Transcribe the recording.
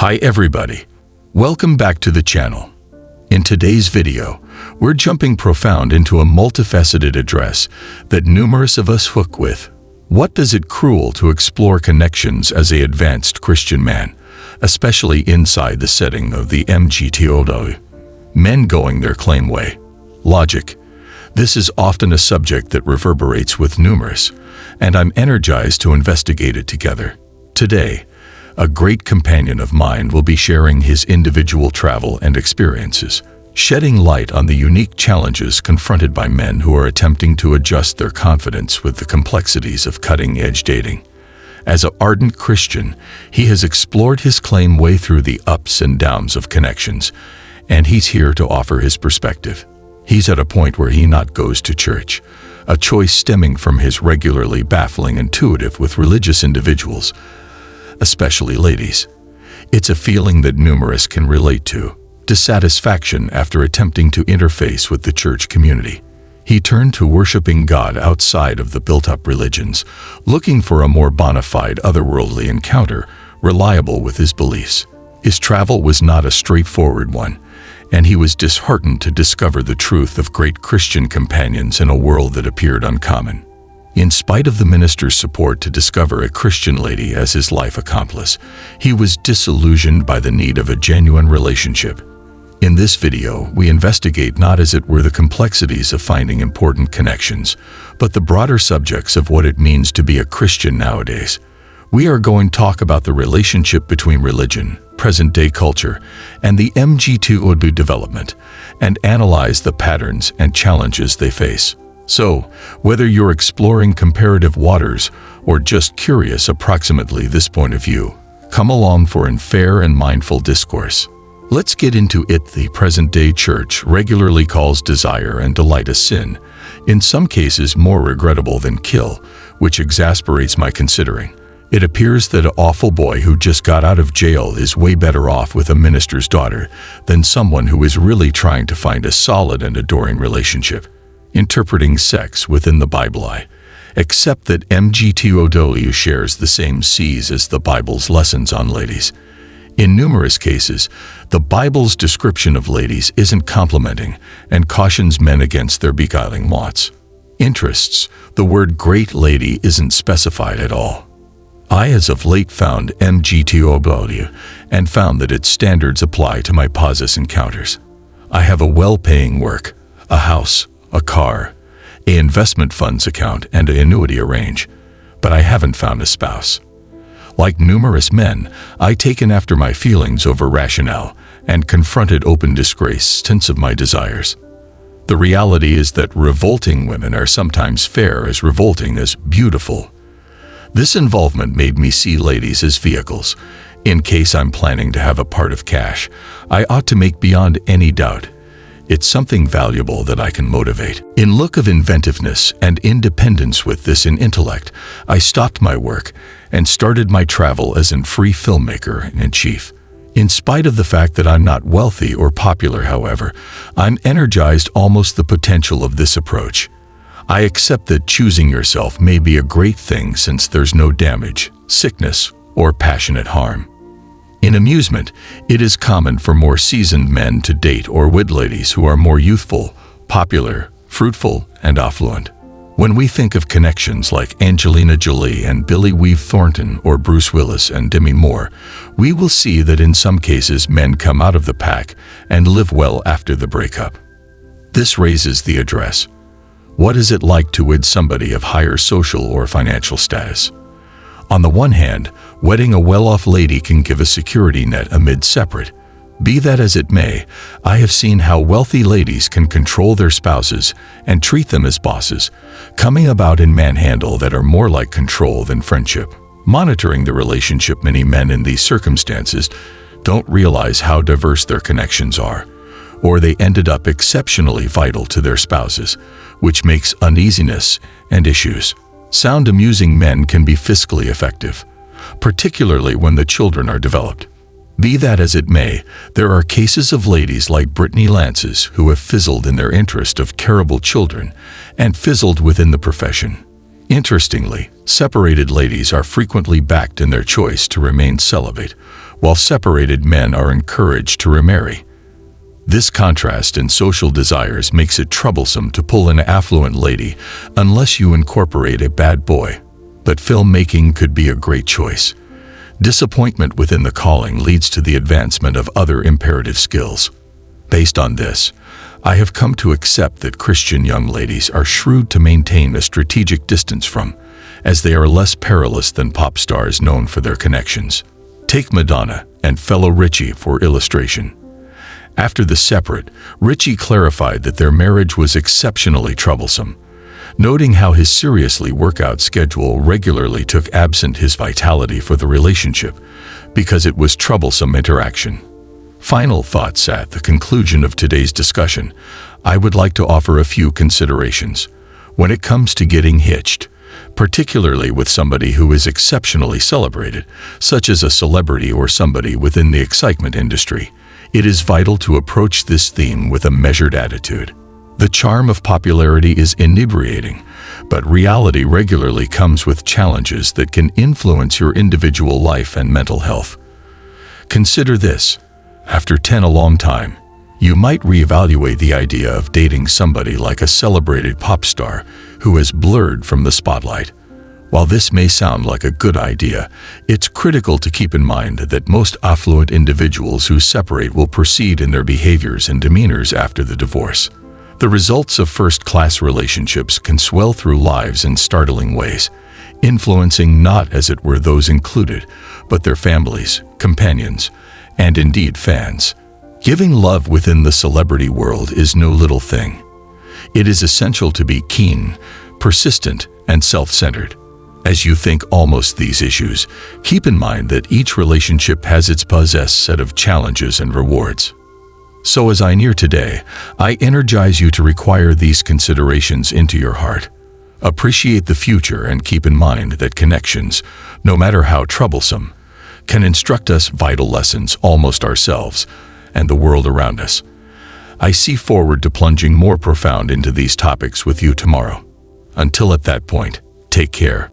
Hi everybody, welcome back to the channel. In today's video, we're jumping profound into a multifaceted address that numerous of us hook with. What does it cruel to explore connections as a advanced Christian man, especially inside the setting of the MGTOW? Men going their claim way. Logic. This is often a subject that reverberates with numerous, and I'm energized to investigate it together. Today, a great companion of mine will be sharing his individual travel and experiences, shedding light on the unique challenges confronted by men who are attempting to adjust their confidence with the complexities of cutting-edge dating. As an ardent Christian, he has explored his claim way through the ups and downs of connections, and he's here to offer his perspective. He's at a point where he not goes to church, a choice stemming from his regularly baffling intuitive with religious individuals, especially ladies. It's a feeling that numerous can relate to, dissatisfaction after attempting to interface with the church community. He turned to worshiping God outside of the built-up religions, looking for a more bona fide otherworldly encounter, reliable with his beliefs. His travel was not a straightforward one, and he was disheartened to discover the truth of great Christian companions in a world that appeared uncommon. In spite of the minister's support to discover a Christian lady as his life accomplice, he was disillusioned by the need of a genuine relationship. In this video, we investigate not as it were the complexities of finding important connections, but the broader subjects of what it means to be a Christian nowadays. We are going to talk about the relationship between religion, present-day culture, and the MGTOW development, and analyze the patterns and challenges they face. So, whether you're exploring comparative waters or just curious approximately this point of view, come along for a fair and mindful discourse. Let's get into it. The present-day church regularly calls desire and delight a sin, in some cases more regrettable than kill, which exasperates my considering. It appears that an awful boy who just got out of jail is way better off with a minister's daughter than someone who is really trying to find a solid and adoring relationship. Interpreting sex within the Bible, except that MGTOW shares the same C's as the Bible's lessons on ladies. In numerous cases, the Bible's description of ladies isn't complimenting and cautions men against their beguiling wants. Interests, the word great lady isn't specified at all. I as of late found MGTOW and found that its standards apply to my possess encounters. I have a well-paying work, a house, a car, an investment funds account, and an annuity arrange, but I haven't found a spouse. Like numerous men, I taken after my feelings over rationale and confronted open disgrace sense of my desires. The reality is that revolting women are sometimes fair as revolting as beautiful. This involvement made me see ladies as vehicles. In case I'm planning to have a part of cash, I ought to make beyond any doubt it's something valuable that I can motivate. In look of inventiveness and independence with this in intellect, I stopped my work and started my travel as a free filmmaker in chief. In spite of the fact that I'm not wealthy or popular, however, I'm energized almost the potential of this approach. I accept that choosing yourself may be a great thing since there's no damage, sickness, or passionate harm. In amusement, it is common for more seasoned men to date or wed ladies who are more youthful, popular, fruitful, and affluent. When we think of connections like Angelina Jolie and Billy Weave Thornton or Bruce Willis and Demi Moore, we will see that in some cases men come out of the pack and live well after the breakup. This raises the address. What is it like to wed somebody of higher social or financial status? On the one hand, wedding a well-off lady can give a security net amid separate. Be that as it may, I have seen how wealthy ladies can control their spouses and treat them as bosses, coming about in manhandle that are more like control than friendship. Monitoring the relationship, many men in these circumstances don't realize how diverse their connections are, or they ended up exceptionally vital to their spouses, which makes uneasiness and issues. Sound amusing men can be fiscally effective, particularly when the children are developed. Be that as it may, there are cases of ladies like Brittany Lances who have fizzled in their interest of terrible children and fizzled within the profession. Interestingly, separated ladies are frequently backed in their choice to remain celibate, while separated men are encouraged to remarry. This contrast in social desires makes it troublesome to pull an affluent lady unless you incorporate a bad boy. But filmmaking could be a great choice. Disappointment within the calling leads to the advancement of other imperative skills. Based on this, I have come to accept that Christian young ladies are shrewd to maintain a strategic distance from, as they are less perilous than pop stars known for their connections. Take Madonna and fellow Richie for illustration. After the separate, Richie clarified that their marriage was exceptionally troublesome, noting how his seriously workout schedule regularly took absent his vitality for the relationship because it was troublesome interaction. Final thoughts at the conclusion of today's discussion, I would like to offer a few considerations. When it comes to getting hitched, particularly with somebody who is exceptionally celebrated, such as a celebrity or somebody within the excitement industry, it is vital to approach this theme with a measured attitude. The charm of popularity is inebriating, but reality regularly comes with challenges that can influence your individual life and mental health. Consider this. After 10 a long time, you might reevaluate the idea of dating somebody like a celebrated pop star who has blurred from the spotlight. While this may sound like a good idea, it's critical to keep in mind that most affluent individuals who separate will proceed in their behaviors and demeanors after the divorce. The results of first-class relationships can swell through lives in startling ways, influencing not, as it were, those included, but their families, companions, and indeed fans. Giving love within the celebrity world is no little thing. It is essential to be keen, persistent, and self-centered. As you think almost these issues, keep in mind that each relationship has its possessed set of challenges and rewards. So as I near today, I energize you to require these considerations into your heart. Appreciate the future and keep in mind that connections, no matter how troublesome, can instruct us vital lessons almost ourselves and the world around us. I see forward to plunging more profound into these topics with you tomorrow. Until at that point, take care.